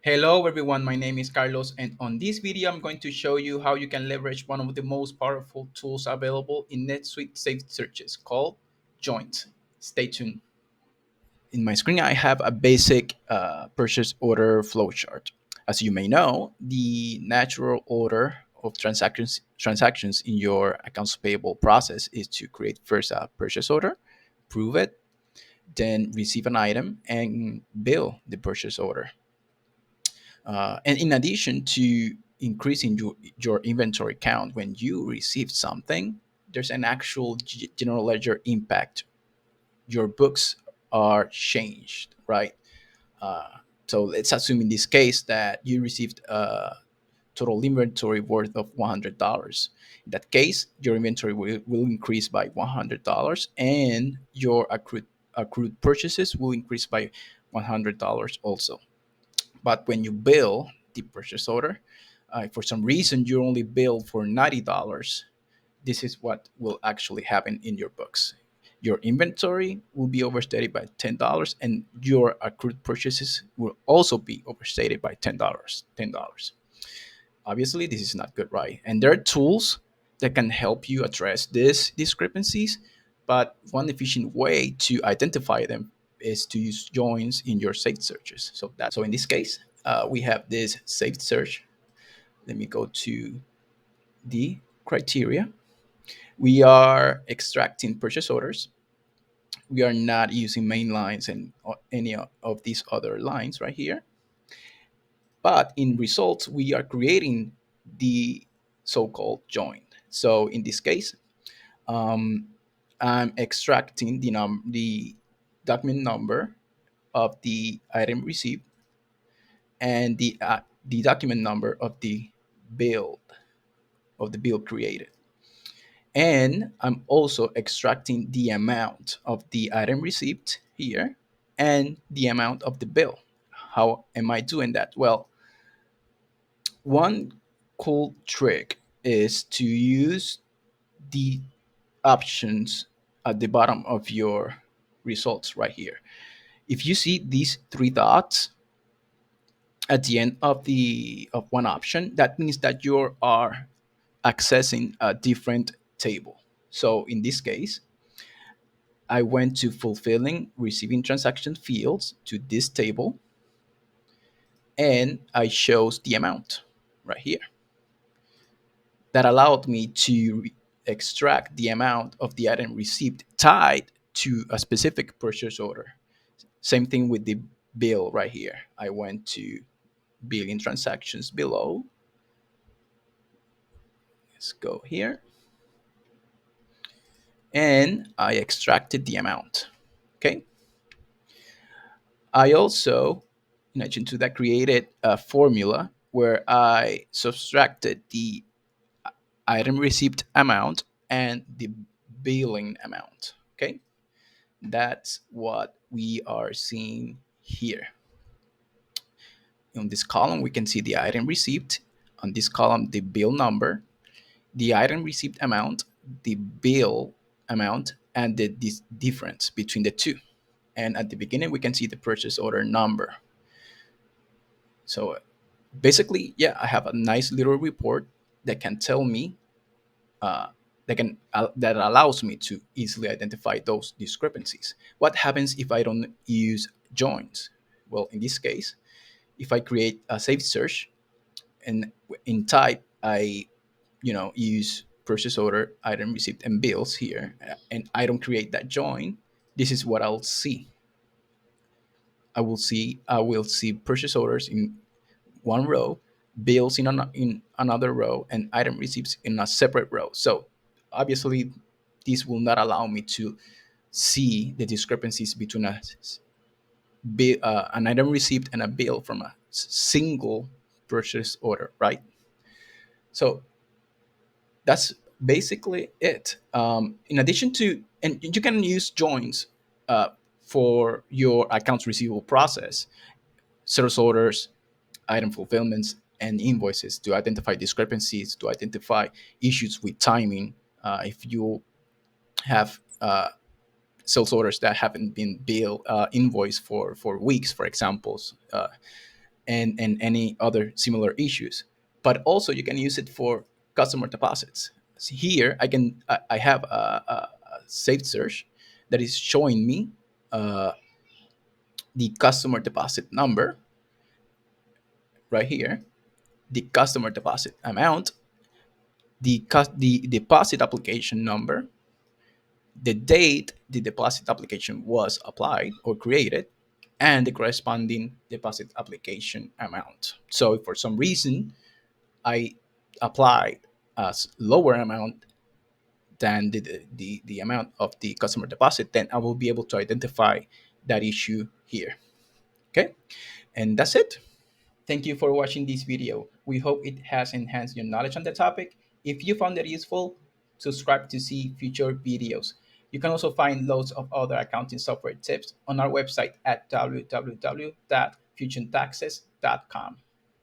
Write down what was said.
Hello everyone, my name is Carlos, and on this video I'm going to show you how you can leverage one of the most powerful tools available in NetSuite saved searches called Joint. Stay tuned. In my screen I have a basic purchase order flowchart. As you may know, the natural order of transactions in your accounts payable process is to create first a purchase order, prove it, then receive an item and bill the purchase order. And in addition to increasing your inventory count when you receive something, there's an actual general ledger impact. Your books are changed, right? Uh, so let's assume in this case that you received a total inventory worth of $100. In that case, your inventory will increase by $100 and your accrued purchases will increase by $100 also. But when you bill the purchase order, for some reason you only bill for $90, this is what will actually happen in your books. Your inventory will be overstated by $10, and your accrued purchases will also be overstated by $10. $10. Obviously, this is not good, right? And there are tools that can help you address these discrepancies, but one efficient way to identify them is to use joins in your saved searches. So in this case, we have this saved search. Let me go to the criteria. We are extracting purchase orders. We are not using main lines and any of these other lines right here. But in results, we are creating the so-called join. So in this case, um, I'm extracting the document number of the item received and the document number of the bill created. And I'm also extracting the amount of the item received here and the amount of the bill. How am I doing that? Well, one cool trick is to use the options at the bottom of your results right here. If you see these three dots at the end of one option, that means that you are accessing a different table. So in this case, I went to fulfilling receiving transaction fields to this table and I chose the amount right here. That allowed me to extract the amount of the item received tied to a specific purchase order. Same thing with the bill right here. I went to billing transactions below. Let's go here. And I extracted the amount. Okay. I also, in addition to that, created a formula where I subtracted the item received amount and the billing amount. Okay. That's what we are seeing here. In this column, we can see the item received. On this column, the bill number, the item received amount, the bill amount, and the difference between the two. And at the beginning, we can see the purchase order number. So basically, yeah, I have a nice little report that can tell me uh, that allows me to easily identify those discrepancies. What happens if I don't use joins? Well, in this case, if I create a saved search and in type I use purchase order, item received, and bills here, and I don't create that join, this is what I'll see. I will see purchase orders in one row, bills in another row, and item receipts in a separate row. So obviously, this will not allow me to see the discrepancies between an item received and a bill from a single purchase order, right? So that's basically it. In addition to, and you can use joins uh, for your accounts receivable process, sales orders, item fulfillments, and invoices to identify discrepancies, to identify issues with timing. If you have sales orders that haven't been billed, invoiced for weeks, for example, and any other similar issues. But also you can use it for customer deposits. So here I have a saved search that is showing me uh, the customer deposit number right here, the customer deposit amount, the deposit application number, the date the deposit application was applied or created, and the corresponding deposit application amount. So if for some reason I applied a lower amount than the amount of the customer deposit, then I will be able to identify that issue here. Okay, and that's it. Thank you for watching this video. We hope it has enhanced your knowledge on the topic. If you found it useful, subscribe to see future videos. You can also find loads of other accounting software tips on our website at www.fusiontaxes.com.